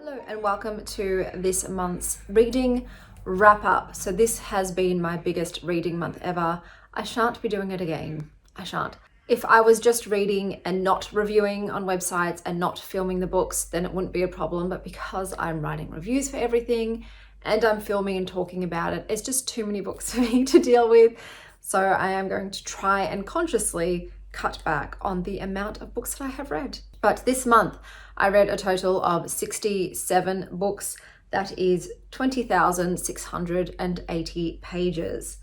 Hello and welcome to this month's reading wrap up. So this has been my biggest reading month ever. I shan't be doing it again. I shan't. If I was just reading and not reviewing on websites and not filming the books, then it wouldn't be a problem. But because I'm writing reviews for everything and I'm filming and talking about it, it's just too many books for me to deal with. So I am going to try and consciously cut back on the amount of books that I have read. But this month, I read a total of 67 books. That is 20,680 pages.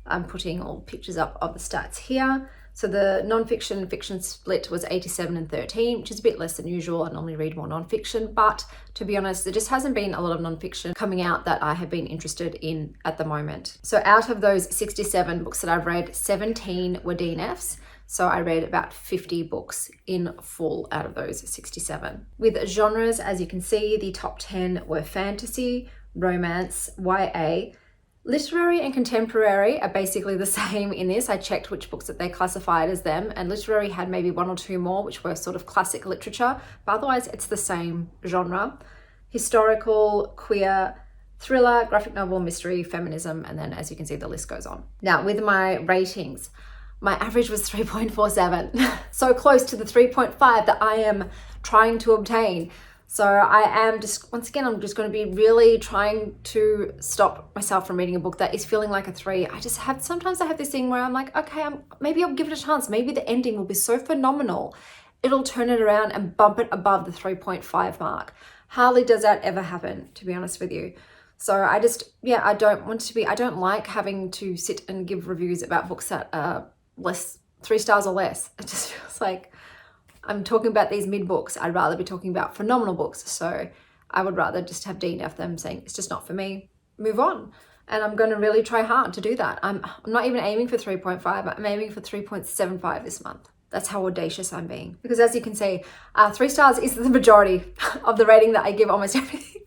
I'm putting all pictures up of the stats here. So the non-fiction and fiction split was 87 and 13, which is a bit less than usual. I normally read more non-fiction, but to be honest, there just hasn't been a lot of non-fiction coming out that I have been interested in at the moment. So out of those 67 books that I've read, 17 were DNFs. So I read about 50 books in full out of those 67. With genres, as you can see, the top 10 were fantasy, romance, YA. Literary and contemporary are basically the same in this. I checked which books that they classified as them, and literary had maybe one or two more, which were sort of classic literature, but otherwise it's the same genre. Historical, queer, thriller, graphic novel, mystery, feminism, and then as you can see, the list goes on. Now with my ratings, my average was 3.47, so close to the 3.5 that I am trying to obtain. So I am just, once again, I'm just going to be really trying to stop myself from reading a book that is feeling like a 3. Sometimes I have this thing where I'm like, okay, maybe I'll give it a chance. Maybe the ending will be so phenomenal, it'll turn it around and bump it above the 3.5 mark. Hardly does that ever happen, to be honest with you. So I don't like having to sit and give reviews about books that are 3 stars or less. It just feels like I'm talking about these mid books. I'd rather be talking about phenomenal books. So I would rather just have DNF them, saying it's just not for me, move on. And I'm going to really try hard to do that. I'm not even aiming for 3.5. I'm aiming for 3.75 this month. That's how audacious I'm being. Because as you can see, 3 stars is the majority of the rating that I give almost everything.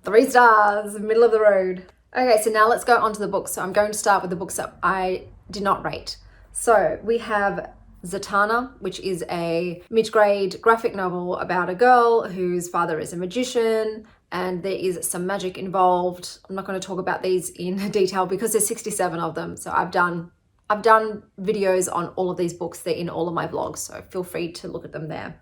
3 stars, middle of the road. Okay, so now let's go on to the books. So I'm going to start with the books that I did not rate. So we have Zatanna, which is a mid-grade graphic novel about a girl whose father is a magician and there is some magic involved. I'm not going to talk about these in detail because there's 67 of them. So I've done videos on all of these books. They're in all of my vlogs, so feel free to look at them there.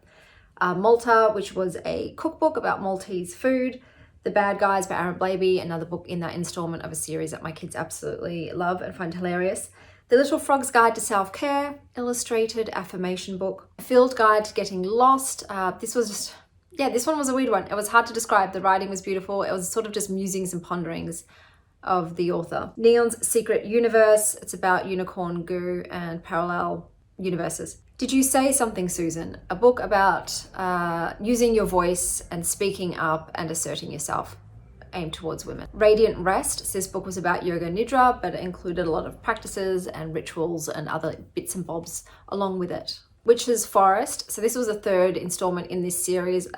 Malta, which was a cookbook about Maltese food. The Bad Guys by Aaron Blabey, another book in that installment of a series that my kids absolutely love and find hilarious. The Little Frog's Guide to Self-Care, illustrated affirmation book. A Field Guide to Getting Lost. This one was a weird one. It was hard to describe. The writing was beautiful. It was sort of just musings and ponderings of the author. Neon's Secret Universe. It's about unicorn goo and parallel universes. Did You Say Something, Susan? A book about using your voice and speaking up and asserting yourself, aimed towards women. Radiant Rest. So this book was about yoga nidra, but it included a lot of practices and rituals and other bits and bobs along with it. Witch's Forest. So this was the 3rd installment in this series.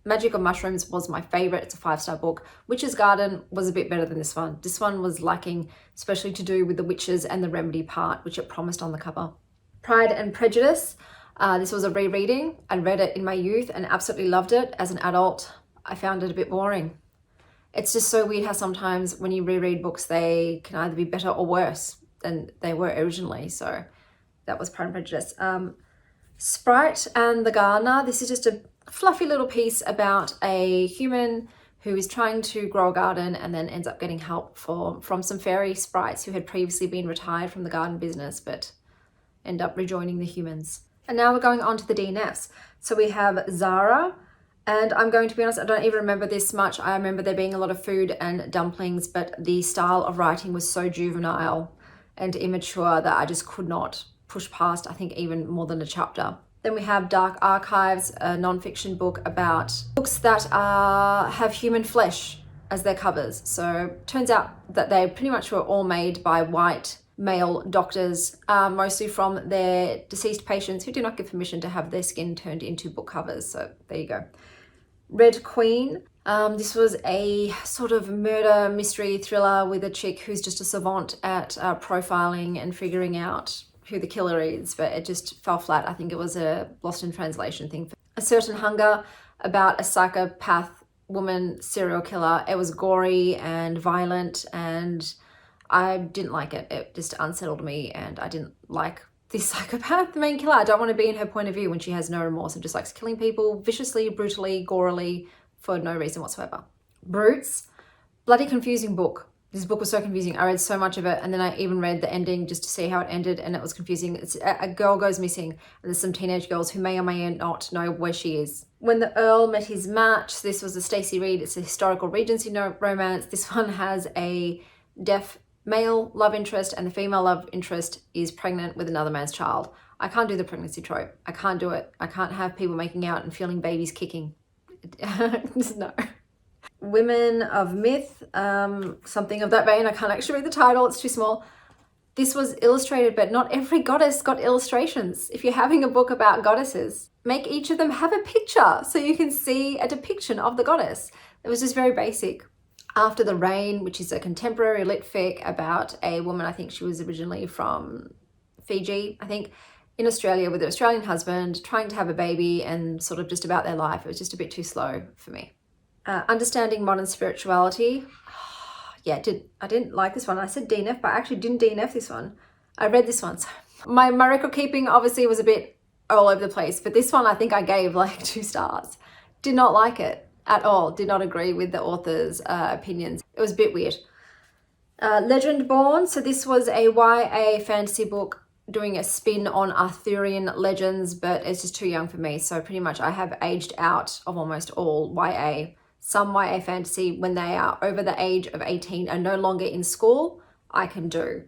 Magic of Mushrooms was my favorite. It's a 5-star book. Witch's Garden was a bit better than this one. This one was lacking, especially to do with the witches and the remedy part, which it promised on the cover. Pride and Prejudice. This was a rereading. I read it in my youth and absolutely loved it. As an adult, I found it a bit boring. It's just so weird how sometimes when you reread books, they can either be better or worse than they were originally. So that was Pride and Prejudice. Sprite and the Gardener. This is just a fluffy little piece about a human who is trying to grow a garden and then ends up getting help from some fairy sprites who had previously been retired from the garden business, but end up rejoining the humans. And now we're going on to the DNFs. So we have Zara. And I'm going to be honest, I don't even remember this much. I remember there being a lot of food and dumplings, but the style of writing was so juvenile and immature that I just could not push past, I think, even more than a chapter. Then we have Dark Archives, a non-fiction book about books that have human flesh as their covers. So turns out that they pretty much were all made by white male doctors, mostly from their deceased patients who do not give permission to have their skin turned into book covers. So there you go. Red Queen. This was a sort of murder mystery thriller with a chick who's just a savant at profiling and figuring out who the killer is, but it just fell flat. I think it was a lost in translation thing. A Certain Hunger, about a psychopath woman serial killer. It was gory and violent, and I didn't like it. It just unsettled me, and I didn't like this psychopath, the main killer. I don't want to be in her point of view when she has no remorse and just likes killing people viciously, brutally, gorily, for no reason whatsoever. Brutes, bloody confusing book. This book was so confusing. I read so much of it, and then I even read the ending just to see how it ended, and it was confusing. It's a girl goes missing, and there's some teenage girls who may or may not know where she is. When the Earl Met His Match, this was a Stacey Reid. It's a historical Regency romance. This one has a deaf male love interest, and the female love interest is pregnant with another man's child. I can't do the pregnancy trope. I can't do it. I can't have people making out and feeling babies kicking. No. Women of Myth, something of that vein. I can't actually read the title, it's too small. This was illustrated, but not every goddess got illustrations. If you're having a book about goddesses, make each of them have a picture so you can see a depiction of the goddess. It was just very basic. After the Rain, which is a contemporary litfic about a woman, I think she was originally from Fiji, I think, in Australia with an Australian husband, trying to have a baby and sort of just about their life. It was just a bit too slow for me. Understanding Modern Spirituality. Yeah, I didn't like this one. I said DNF, but I actually didn't DNF this one. I read this one. So my record keeping obviously was a bit all over the place, but this one I think I gave like 2 stars. Did not like it at all. Did not agree with the author's opinions. It was a bit weird. Legend Born. So this was a YA fantasy book doing a spin on Arthurian legends, but it's just too young for me. So pretty much I have aged out of almost all YA. Some YA fantasy, when they are over the age of 18 and no longer in school, I can do.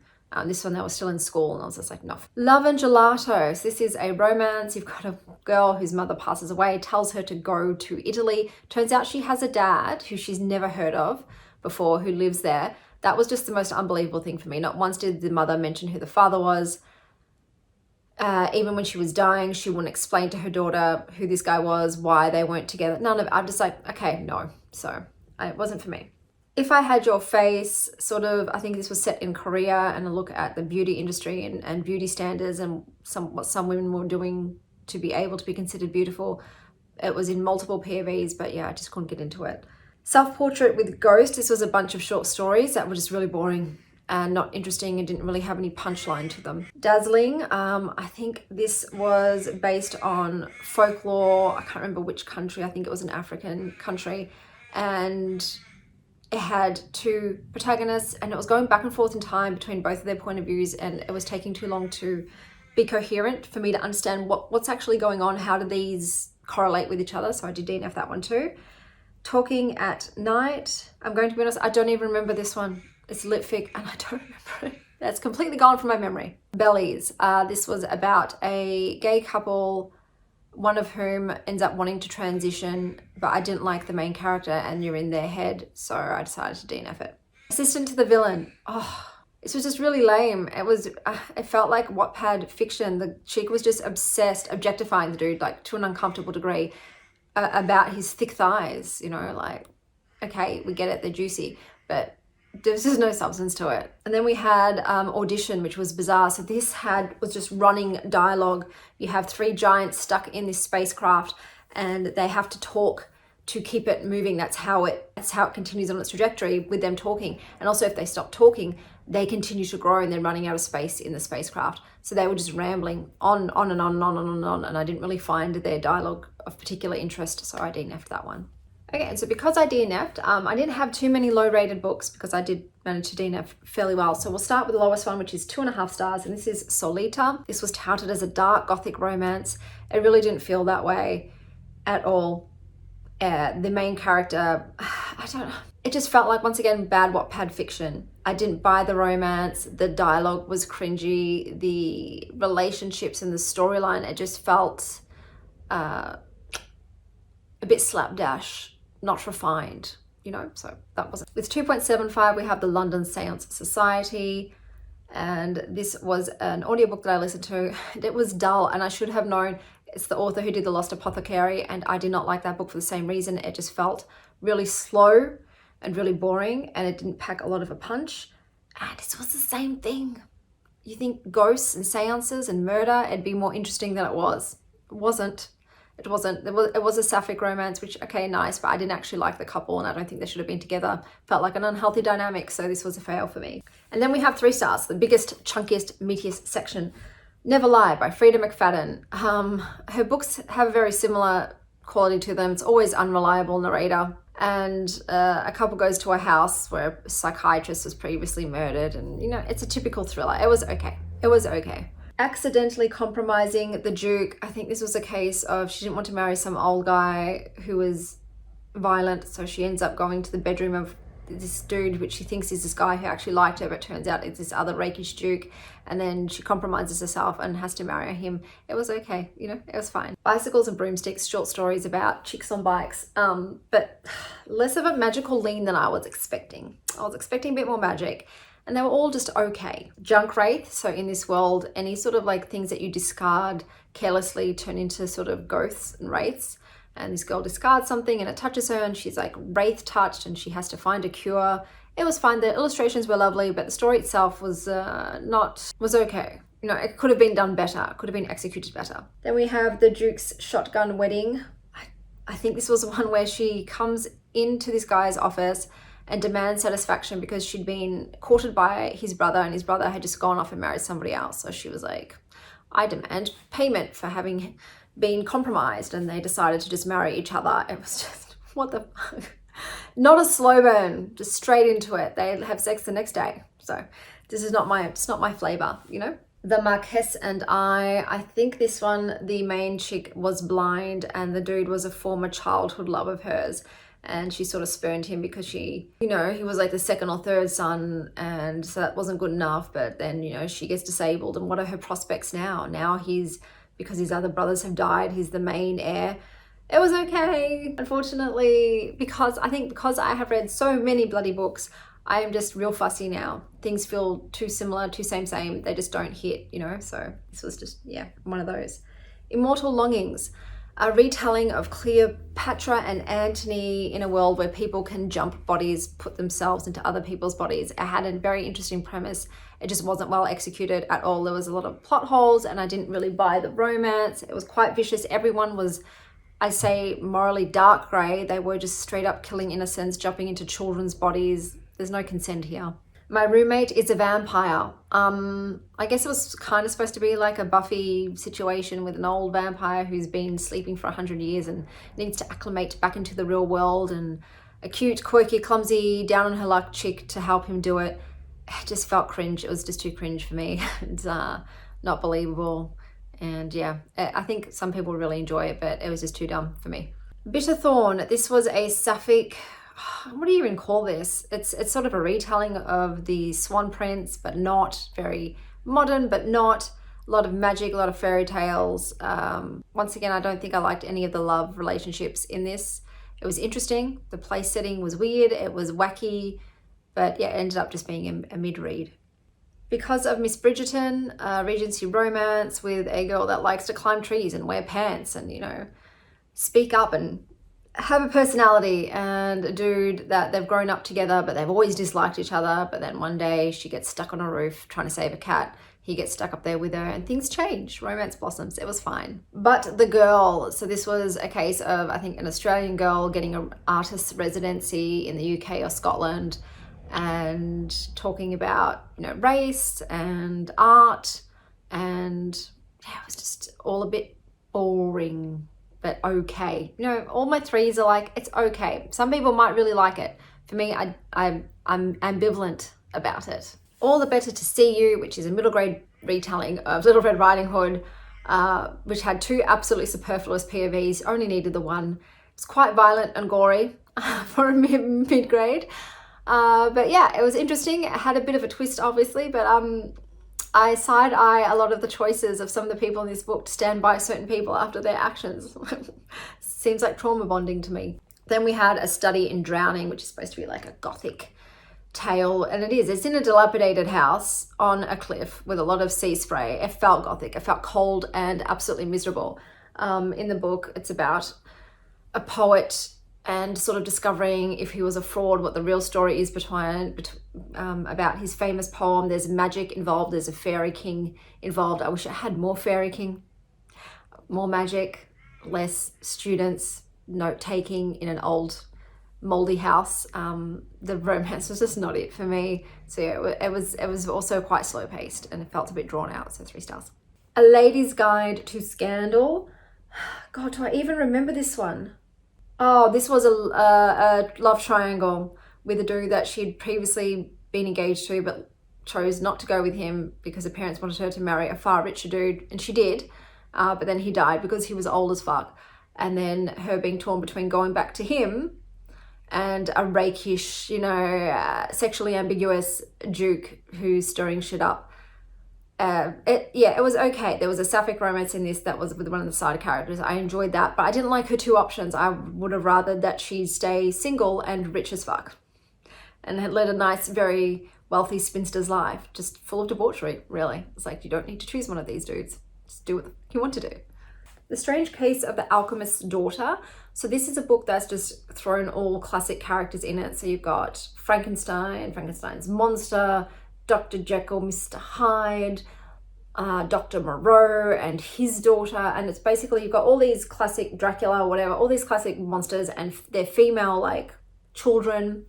This one, they were still in school, and I was just like, no. Love and Gelato. So this is a romance. You've got a girl whose mother passes away, tells her to go to Italy. Turns out she has a dad who she's never heard of before, who lives there. That was just the most unbelievable thing for me. Not once did the mother mention who the father was. Even when she was dying, she wouldn't explain to her daughter who this guy was, why they weren't together. None of it. I'm just like, okay, no. So it wasn't for me. If I Had Your Face, sort of, I think this was set in Korea, and a look at the beauty industry and beauty standards and what some women were doing to be able to be considered beautiful. It was in multiple POVs, but yeah, I just couldn't get into it. Self-Portrait with Ghost. This was a bunch of short stories that were just really boring and not interesting and didn't really have any punchline to them. Dazzling, I think this was based on folklore. I can't remember which country. I think it was an African country. And it had 2 protagonists, and it was going back and forth in time between both of their point of views, and it was taking too long to be coherent for me to understand what's actually going on. How do these correlate with each other? So I did DNF that one too. Talking at Night. I'm going to be honest, I don't even remember this one. It's litfic, and I don't remember it. That's completely gone from my memory. Bellies. This was about a gay couple, one of whom ends up wanting to transition, but I didn't like the main character, and you're in their head, so I decided to DNF it. Assistant to the Villain. Oh, this was just really lame. It felt like Wattpad fiction. The chick was just obsessed, objectifying the dude, like to an uncomfortable degree, about his thick thighs, you know, like, okay, we get it, they're juicy, but there's just no substance to it. And then we had Audition, which was bizarre. So this was just running dialogue. You have 3 giants stuck in this spacecraft, and they have to talk to keep it moving. That's how it continues on its trajectory, with them talking. And also, if they stop talking, they continue to grow, and they're running out of space in the spacecraft. So they were just rambling on and on and on and on, and I didn't really find their dialogue of particular interest, so I DNF'd that one. Okay, and so because I DNF'd, I didn't have too many low-rated books because I did manage to DNF fairly well. So we'll start with the lowest one, which is 2.5 stars, and this is Solita. This was touted as a dark gothic romance. It really didn't feel that way at all. The main character, I don't know. It just felt like, once again, bad Wattpad fiction. I didn't buy the romance. The dialogue was cringy. The relationships and the storyline, it just felt a bit slapdash. Not refined, you know, so that wasn't. With 2.75, we have the London Seance Society, and this was an audiobook that I listened to. It was dull, and I should have known. It's the author who did The Lost Apothecary, and I did not like that book for the same reason. It just felt really slow and really boring, and it didn't pack a lot of a punch. And this was the same thing. You think ghosts and seances and murder, it'd be more interesting than it was. It wasn't. It wasn't, it was a sapphic romance, which, okay, nice, but I didn't actually like the couple and I don't think they should have been together. Felt like an unhealthy dynamic, so this was a fail for me. And then we have 3 stars, the biggest, chunkiest, meatiest section. Never Lie by Frida McFadden. Her books have a very similar quality to them. It's always unreliable narrator. And a couple goes to a house where a psychiatrist was previously murdered. And, you know, it's a typical thriller. It was okay. It was okay. Accidentally compromising the Duke. I think this was a case of she didn't want to marry some old guy who was violent. So she ends up going to the bedroom of this dude, which she thinks is this guy who actually liked her, but turns out it's this other rakish Duke. And then she compromises herself and has to marry him. It was okay, you know, it was fine. Bicycles and Broomsticks, short stories about chicks on bikes, but less of a magical lean than I was expecting. I was expecting a bit more magic, and they were all just okay. Junk wraith, so in this world, any sort of like things that you discard carelessly turn into sort of ghosts and wraiths. And this girl discards something and it touches her and she's like wraith touched and she has to find a cure. It was fine. The illustrations were lovely, but the story itself was okay. You know, it could have been done better. It could have been executed better. Then we have The Duke's Shotgun Wedding. I think this was one where she comes into this guy's office and demands satisfaction because she'd been courted by his brother and his brother had just gone off and married somebody else. So she was like, I demand payment for having been compromised, and they decided to just marry each other. It was just, what the fuck? Not a slow burn, just straight into it. They have sex the next day. So this is it's not my flavor, you know? The Marquess and I think this one, the main chick was blind and the dude was a former childhood love of hers. And she sort of spurned him because she, you know, he was like the 2nd or 3rd son, and so that wasn't good enough. But then, you know, she gets disabled, and what are her prospects now? Now because his other brothers have died, he's the main heir. It was okay. Unfortunately, because I have read so many bloody books, I am just real fussy now. Things feel too similar, too same. They just don't hit, you know? So this was just, yeah, one of those. Immortal Longings, a retelling of Cleopatra and Antony in a world where people can jump bodies, put themselves into other people's bodies. It had a very interesting premise. It just wasn't well executed at all. There was a lot of plot holes and I didn't really buy the romance. It was quite vicious. Everyone was, I say, morally dark grey. They were just straight up killing innocents, jumping into children's bodies. There's no consent here. My Roommate is a Vampire. I guess it was kind of supposed to be like a Buffy situation with an old vampire who's been sleeping for 100 years and needs to acclimate back into the real world, and a cute, quirky, clumsy, down on her luck chick to help him do it. It just felt cringe. It was just too cringe for me. It's not believable. And yeah, I think some people really enjoy it, but it was just too dumb for me. Bitter Thorn. This was a sapphic, what do you even call this? It's sort of a retelling of the Swan Prince, but not very modern, but not a lot of magic, a lot of fairy tales. Once again, I don't think I liked any of the love relationships in this. It was interesting. The place setting was weird. It was wacky, but yeah, it ended up just being a mid-read. Because of Miss Bridgerton, Regency romance with a girl that likes to climb trees and wear pants and, you know, speak up and have a personality, and a dude that they've grown up together but they've always disliked each other, but then one day she gets stuck on a roof trying to save a cat. He gets stuck up there with her and things change. Romance blossoms. It was fine. But The Girl. So this was a case of, I think, an Australian girl getting an artist's residency in the UK or Scotland and talking about, you know, race and art, and yeah, it was just all a bit boring, but okay. You know, all my 3s are like, it's okay. Some people might really like it. For me, I'm ambivalent about it. All the Better to See You, which is a middle grade retelling of Little Red Riding Hood, which had 2 absolutely superfluous POVs, only needed the one. It's quite violent and gory for a mid-grade. But yeah, it was interesting. It had a bit of a twist, obviously, but I side-eye a lot of the choices of some of the people in this book to stand by certain people after their actions. Seems like trauma bonding to me. Then we had A Study in Drowning, which is supposed to be like a gothic tale, and it is. It's in a dilapidated house on a cliff with a lot of sea spray. It felt gothic. It felt cold and absolutely miserable. In the book, it's about a poet and sort of discovering if he was a fraud, what the real story is about his famous poem. There's magic involved. There's a fairy king involved. I wish it had more fairy king, more magic. less students note-taking in an old moldy house. The romance was just not it for me. So yeah, it was also quite slow-paced and it felt a bit drawn out, so 3 stars. A Lady's Guide to Scandal. God, do I even remember this one? Oh, this was a love triangle with a dude that she'd previously been engaged to, but chose not to go with him because her parents wanted her to marry a far richer dude, and she did, but then he died because he was old as fuck. And then her being torn between going back to him and a rakish, you know, sexually ambiguous duke who's stirring shit up. It was okay. There was a sapphic romance in this that was with one of the side characters. I enjoyed that, but I didn't like her 2 options. I would have rather that she stay single and rich as fuck and had led a nice, very wealthy spinster's life, just full of debauchery, really. It's like, you don't need to choose one of these dudes. Just do what you want to do. The Strange Case of the Alchemist's Daughter. So this is a book that's just thrown all classic characters in it. So you've got Frankenstein, Frankenstein's monster, Dr. Jekyll, Mr. Hyde, Dr. Moreau and his daughter. And it's basically, you've got all these classic Dracula, whatever, all these classic monsters and their female like children,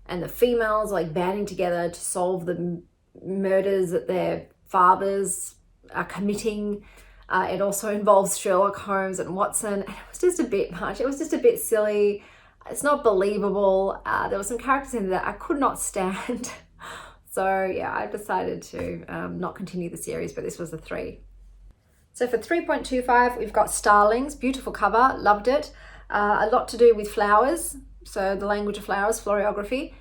and the females like banding together to solve the murders that their fathers are committing. It also involves Sherlock Holmes and Watson. And it was just a bit much. It was just a bit silly. It's not believable. There were some characters in there that I could not stand. So yeah, I decided to not continue the series, but this was a 3. So for 3.25, we've got Starlings. Beautiful cover, loved it. A lot to do with flowers. So the language of flowers, florography.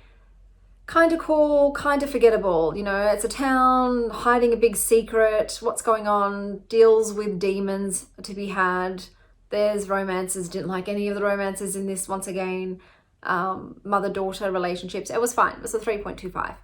Kind of cool, kind of forgettable. You know, it's a town hiding a big secret. What's going on? Deals with demons to be had. There's romances. Didn't like any of the romances in this once again. Mother-daughter relationships. It was fine. It was a 3.25.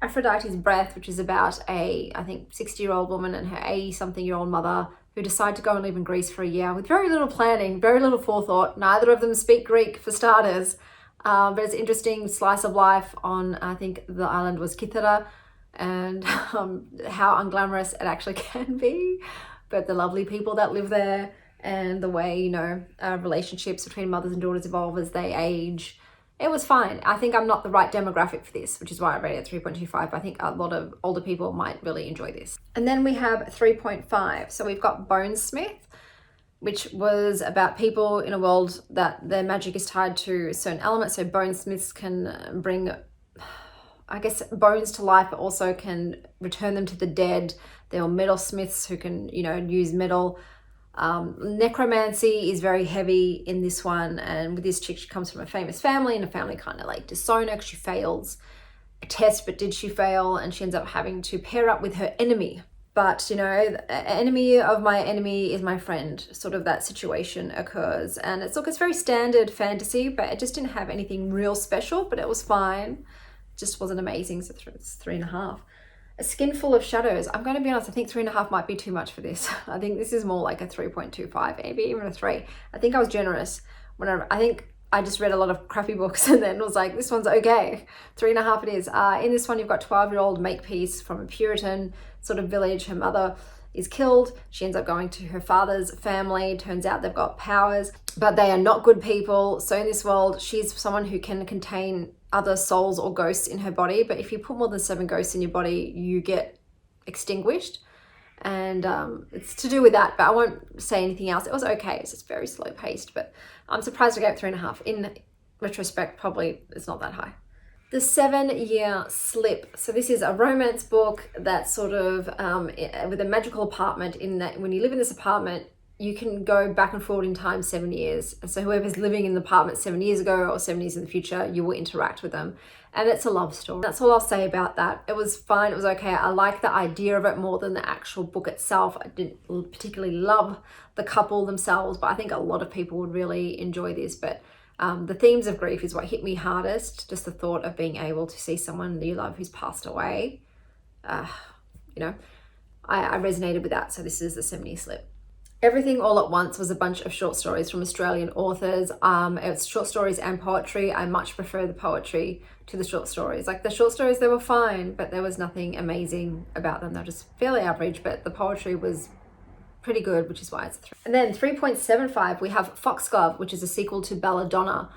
Aphrodite's Breath, which is about a, I think, 60-year-old woman and her 80-something-year-old mother who decide to go and live in Greece for a year with very little planning, very little forethought. Neither of them speak Greek for starters, but it's an interesting slice of life on, I think the island was Kythera, and how unglamorous it actually can be, but the lovely people that live there and the way, you know, relationships between mothers and daughters evolve as they age. It was fine. I think I'm not the right demographic for this, which is why I rated it 3.25. But I think a lot of older people might really enjoy this. And then we have 3.5. So we've got Bonesmith, which was about people in a world that their magic is tied to a certain element. So bonesmiths can bring, I guess, bones to life, but also can return them to the dead. There are metalsmiths who can, you know, use metal. Necromancy is very heavy in this one, and with this chick, she comes from a famous family, and a family kind of like disown her because she fails a test, but did she fail? And she ends up having to pair up with her enemy. But, you know, the enemy of my enemy is my friend, sort of that situation occurs. And it's very standard fantasy, but it just didn't have anything real special, but it was fine. It just wasn't amazing, so it's 3.5. A Skin Full of Shadows. I'm going to be honest, I think 3.5 might be too much for this. I think this is more like a 3.25, maybe even a 3. I think I was generous when I think I just read a lot of crappy books and then was like, this one's okay. 3.5 it is. In this one, you've got 12-year-old Makepeace from a Puritan sort of village. Her mother is killed. She ends up going to her father's family. Turns out they've got powers, but they are not good people. So in this world, she's someone who can contain other souls or ghosts in her body, but if you put more than 7 ghosts in your body, you get extinguished, and it's to do with that, but I won't say anything else. It was okay. It's just very slow paced, but I'm surprised I gave it 3.5. In retrospect, probably it's not that high. The 7-Year Slip. So this is a romance book that's sort of with a magical apartment, in that when you live in this apartment, you can go back and forward in time 7 years. And so whoever's living in the apartment 7 years ago or 7 years in the future, you will interact with them. And it's a love story. That's all I'll say about that. It was fine. It was okay. I like the idea of it more than the actual book itself. I didn't particularly love the couple themselves, but I think a lot of people would really enjoy this. But the themes of grief is what hit me hardest. Just the thought of being able to see someone you love who's passed away. You know, I resonated with that. So this is the 7-Year Slip. Everything All at Once was a bunch of short stories from Australian authors. It's short stories and poetry. I much prefer the poetry to the short stories. Like the short stories, they were fine, but there was nothing amazing about them. They're just fairly average, but the poetry was pretty good, which is why it's a 3. And then 3.75, we have Foxglove, which is a sequel to Belladonna.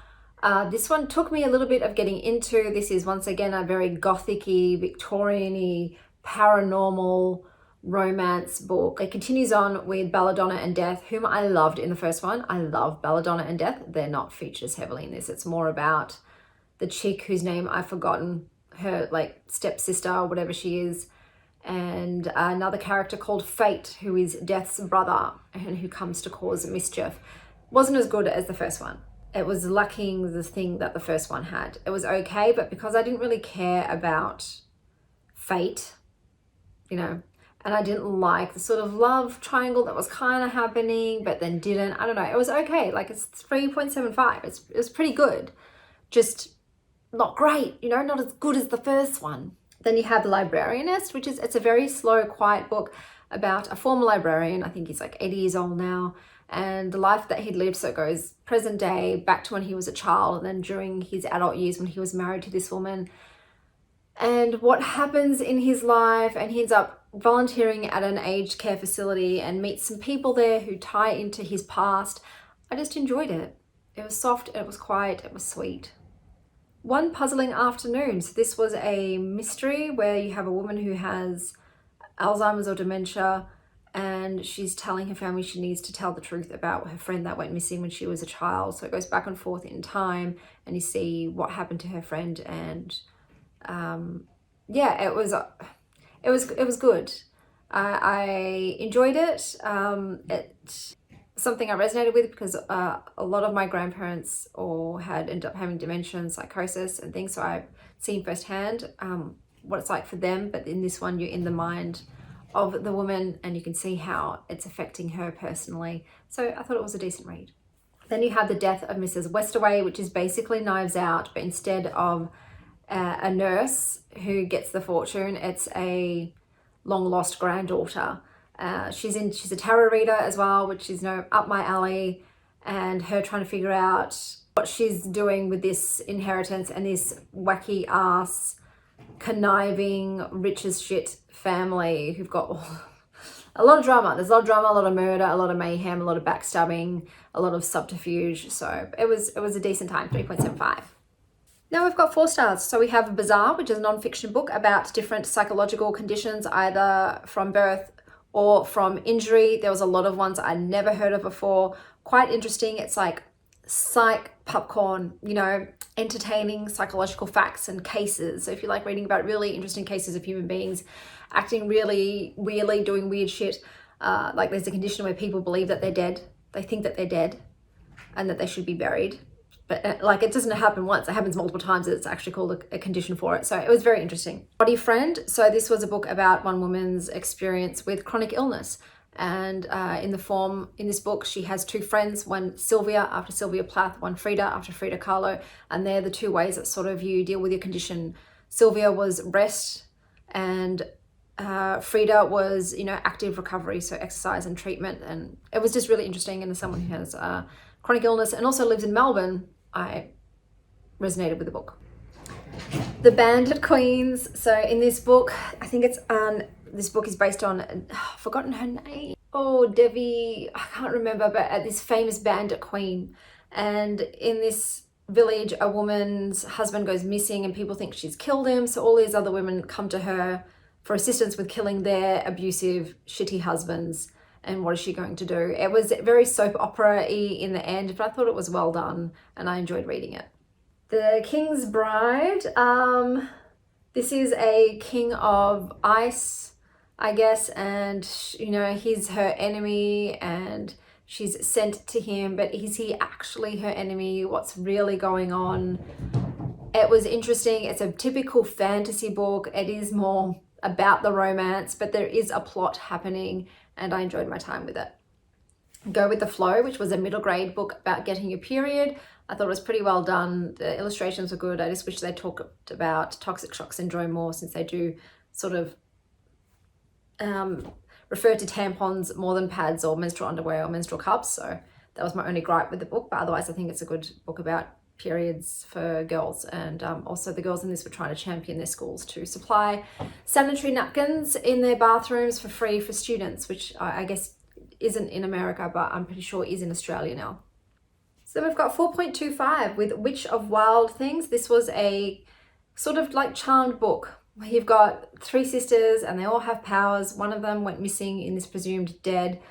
This one took me a little bit of getting into. This is once again a very gothic-y, Victorian-y, paranormal romance book. It continues on with Belladonna and Death, whom I loved in the first one. I love Belladonna and Death. They're not featured heavily in this. It's more about the chick whose name I've forgotten, her like stepsister or whatever she is, and another character called Fate, who is Death's brother and who comes to cause mischief. Wasn't as good as the first one. It was lacking the thing that the first one had. It was okay, but because I didn't really care about Fate, you know, and I didn't like the sort of love triangle that was kind of happening, but then didn't. I don't know. It was okay. Like, it's 3.75. It was pretty good. Just not great, you know, not as good as the first one. Then you have The Librarianist, which is, it's a very slow, quiet book about a former librarian. I think he's like 80 years old now, and the life that he'd lived. So it goes present day, back to when he was a child, and then during his adult years when he was married to this woman, and what happens in his life. And he ends up volunteering at an aged care facility and meets some people there who tie into his past. I just enjoyed it. It was soft, it was quiet, it was sweet. One Puzzling Afternoon. So this was a mystery where you have a woman who has Alzheimer's or dementia, and she's telling her family she needs to tell the truth about her friend that went missing when she was a child. So it goes back and forth in time, and you see what happened to her friend. And yeah, it was good. I enjoyed it. It's something I resonated with because a lot of my grandparents all had ended up having dementia and psychosis and things. So I've seen firsthand what it's like for them. But in this one, you're in the mind of the woman and you can see how it's affecting her personally. So I thought it was a decent read. Then you have The Death of Mrs. Westaway, which is basically Knives Out, but instead of a nurse who gets the fortune, it's a long lost granddaughter. She's a tarot reader as well, which is, you know, up my alley, and her trying to figure out what she's doing with this inheritance and this wacky ass conniving rich as shit family who've got a lot of drama. There's a lot of drama, a lot of murder, a lot of mayhem, a lot of backstabbing, a lot of subterfuge. So it was a decent time. 3.75. Now we've got 4 stars. So we have Bizarre, which is a non-fiction book about different psychological conditions, either from birth or from injury. There was a lot of ones I never heard of before. Quite interesting. It's like psych popcorn, you know, entertaining psychological facts and cases. So if you like reading about really interesting cases of human beings acting really weirdly, doing weird shit, like there's a condition where people believe that they're dead. They think that they're dead and that they should be buried. But like, it doesn't happen once, it happens multiple times. It's actually called a condition for it. So it was very interesting. Body Friend. So this was a book about one woman's experience with chronic illness. And in this book, she has 2 friends, one Sylvia after Sylvia Plath, one Frida after Frida Kahlo. And they're the 2 ways that sort of you deal with your condition. Sylvia was rest, and Frida was, you know, active recovery, so exercise and treatment. And it was just really interesting. And as someone who has chronic illness and also lives in Melbourne, I resonated with the book. The Bandit Queens. So in this book, I think it's this book is based on, I've forgotten her name. Oh, Devi, I can't remember, but this famous bandit queen. And in this village, a woman's husband goes missing and people think she's killed him. So all these other women come to her for assistance with killing their abusive, shitty husbands. And what is she going to do? It was very soap opera-y in the end, but I thought it was well done and I enjoyed reading it. The King's Bride. This is a king of ice, I guess, and you know, he's her enemy and she's sent to him, but is he actually her enemy? What's really going on? It was interesting. It's a typical fantasy book. It is more about the romance, but there is a plot happening and I enjoyed my time with it. Go with the Flow, which was a middle grade book about getting your period. I thought it was pretty well done. The illustrations were good. I just wish they talked about toxic shock syndrome more, since they do sort of refer to tampons more than pads or menstrual underwear or menstrual cups. So that was my only gripe with the book, but otherwise I think it's a good book about periods for girls. And also the girls in this were trying to champion their schools to supply sanitary napkins in their bathrooms for free for students, which I guess isn't in America, but I'm pretty sure is in Australia now. So we've got 4.25 with Witch of Wild Things. This was a sort of like charmed book where you've got 3 sisters and they all have powers. One of them went missing and is presumed dead.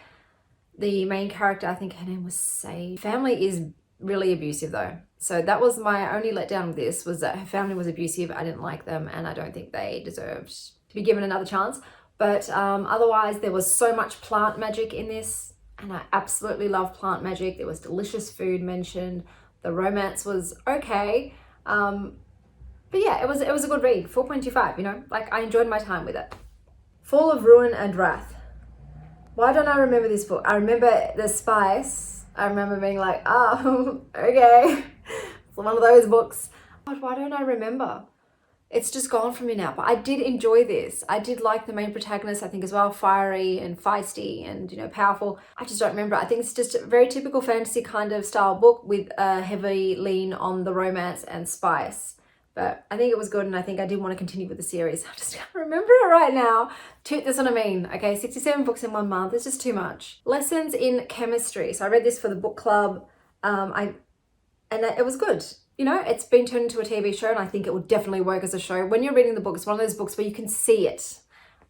The main character, I think her name was Say. Family is really abusive though. So that was my only letdown with this, was that her family was abusive. I didn't like them and I don't think they deserved to be given another chance. But otherwise, there was so much plant magic in this, and I absolutely love plant magic. There was delicious food mentioned. The romance was okay. But yeah, it was a good read. 4.25, you know, like I enjoyed my time with it. Fall of Ruin and Wrath. Why don't I remember this book? I remember the spice. I remember being like, oh, okay. It's one of those books. But why don't I remember? It's just gone from me now, but I did enjoy this. I did like the main protagonist, I think as well, fiery and feisty and, you know, powerful. I just don't remember. I think it's just a very typical fantasy kind of style book with a heavy lean on the romance and spice. But I think it was good, and I think I did want to continue with the series. I just can't remember it right now. Toot this on a mean. Okay, 67 books in 1 month. It's just too much. Lessons in Chemistry. So I read this for the book club. And it was good. You know, it's been turned into a TV show, and I think it will definitely work as a show. When you're reading the book, it's one of those books where you can see it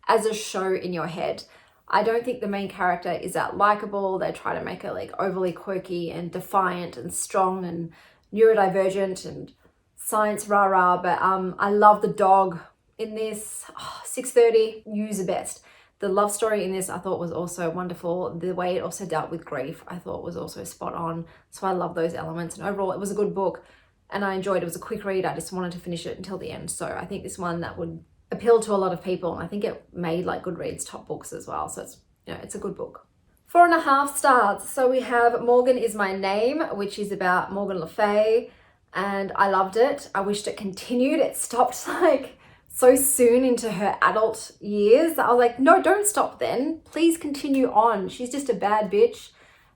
as a show in your head. I don't think the main character is that likable. They try to make her like overly quirky and defiant and strong and neurodivergent and science rah-rah. But I love the dog in this. 6:30, use the best. The love story in this I thought was also wonderful. The way it also dealt with grief I thought was also spot on. So I love those elements, and overall it was a good book. And I enjoyed it. It was a quick read. I just wanted to finish it until the end. So I think this one that would appeal to a lot of people. And I think it made like Goodreads top books as well. So it's, you know, it's a good book. 4.5 stars. So we have Morgan Is My Name, which is about Morgan Le Fay. And I loved it. I wished it continued. It stopped like so soon into her adult years. I was like, no, don't stop then. Please continue on. She's just a bad bitch.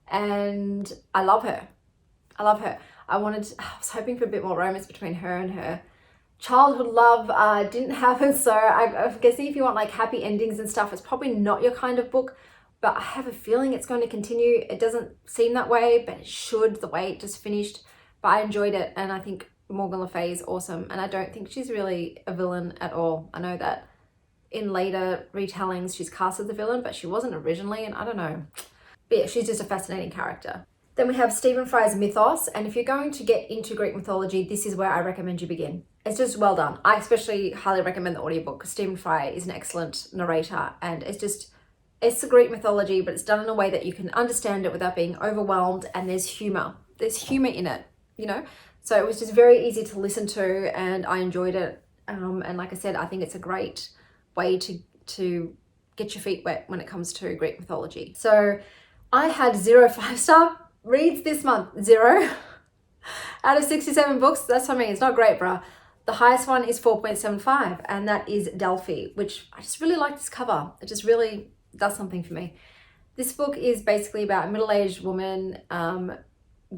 And I love her. I love her. I was hoping for a bit more romance between her and her childhood love. Didn't happen. So I'm guessing if you want like happy endings and stuff, it's probably not your kind of book, but I have a feeling it's going to continue. It doesn't seem that way, but it should, the way it just finished. But I enjoyed it, and I think Morgan Le Fay is awesome, and I don't think she's really a villain at all. I know that in later retellings she's cast as a villain, but she wasn't originally, and I don't know. But yeah, she's just a fascinating character. Then we have Stephen Fry's Mythos, and if you're going to get into Greek mythology, this is where I recommend you begin. It's just well done. I especially highly recommend the audiobook because Stephen Fry is an excellent narrator, and it's the Greek mythology, but it's done in a way that you can understand it without being overwhelmed, and there's humor. There's humor in it, you know? So it was just very easy to listen to, and I enjoyed it. And like I said, I think it's a great way to get your feet wet when it comes to Greek mythology. So I had 0 5-star reads this month. 0 out of 67 books. That's what I mean. It's not great, bruh. The highest one is 4.75, and that is Delphi, which I just really like this cover. It just really does something for me. This book is basically about a middle-aged woman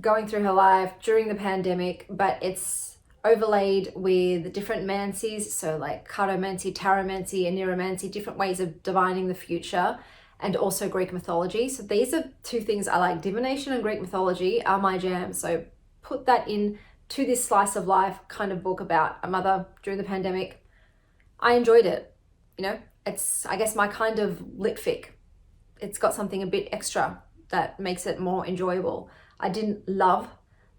going through her life during the pandemic, but it's overlaid with different mancies, so like cartomancy, taromancy, and neuromancy, different ways of divining the future, and also Greek mythology. So these are 2 things I like. Divination and Greek mythology are my jam. So put that in to this slice of life kind of book about a mother during the pandemic. I enjoyed it. You know, it's, I guess, my kind of litfic. It's got something a bit extra that makes it more enjoyable. I didn't love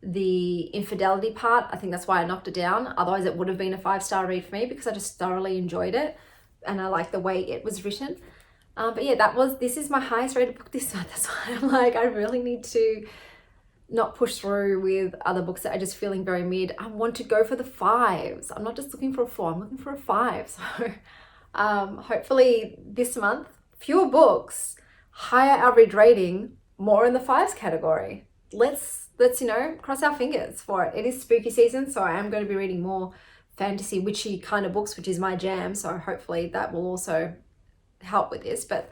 the infidelity part. I think that's why I knocked it down. Otherwise it would have been a 5-star read for me because I just thoroughly enjoyed it and I like the way it was written. But yeah, this is my highest rated book this month. That's why I'm like, I really need to not push through with other books that are just feeling very mid. I want to go for the 5s. I'm not just looking for a 4, I'm looking for a 5. So hopefully this month, fewer books, higher average rating, more in the 5s category. Let's you know, cross our fingers for it. It is spooky season, so I am going to be reading more fantasy witchy kind of books, which is my jam. So hopefully that will also help with this. But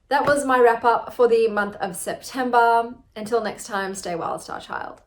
that was my wrap up for the month of September. Until next time, stay wild, star child.